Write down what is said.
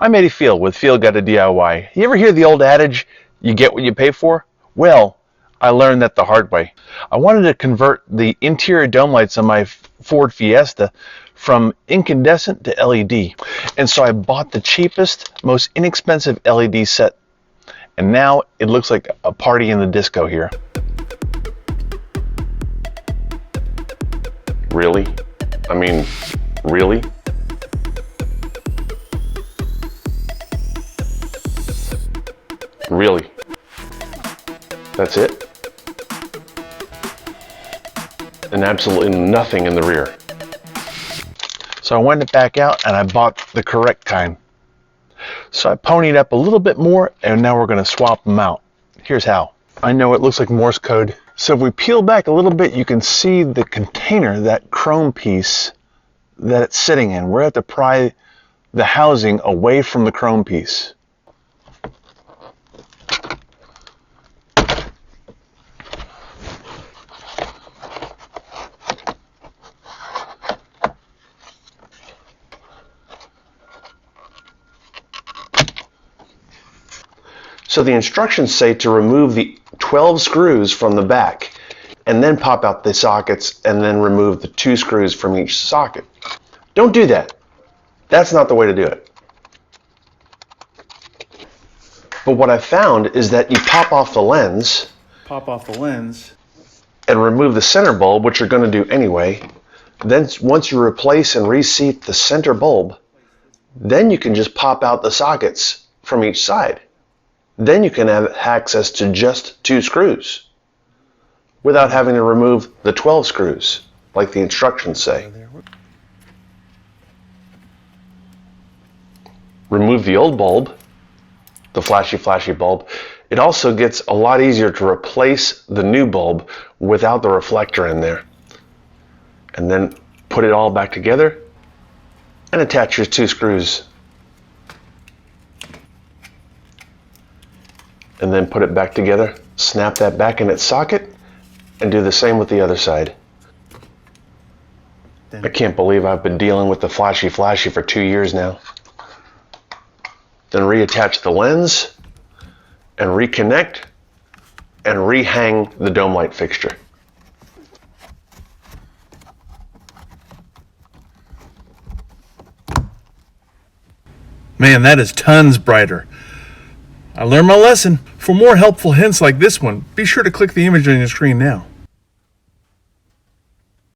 I'm Eddie Field with Field Guide to DIY. You ever hear the old adage, you get what you pay for? Well, I learned that the hard way. I wanted to convert the interior dome lights on my Ford Fiesta from incandescent to LED. And so I bought the cheapest, most inexpensive LED set. And now it looks like a party in the disco here. Really? I mean, really? Really? That's it? And absolutely nothing in the rear. So I went back out and I bought the correct kind. So I ponied up a little bit more and now we're going to swap them out. Here's how. I know it looks like Morse code. So if we peel back a little bit, you can see the container, that chrome piece that it's sitting in. We're going to have to pry the housing away from the chrome piece. So the instructions say to remove the 12 screws from the back and then pop out the sockets and then remove the 2 screws from each socket. Don't do that. That's not the way to do it. But what I found is that you pop off the lens and remove the center bulb, which you're going to do anyway. Then once you replace and reseat the center bulb, then you can just pop out the sockets from each side. Then you can have access to just 2 screws without having to remove the 12 screws like the instructions say. Remove the old bulb, the flashy bulb. It also gets a lot easier to replace the new bulb without the reflector in there. And then put it all back together and attach your 2 screws. And then put it back together, snap that back in its socket, and do the same with the other side. I can't believe I've been dealing with the flashy for 2 years now. Then reattach the lens, and reconnect, and rehang the dome light fixture. Man, that is tons brighter. I learned my lesson. For more helpful hints like this one, be sure to click the image on your screen now.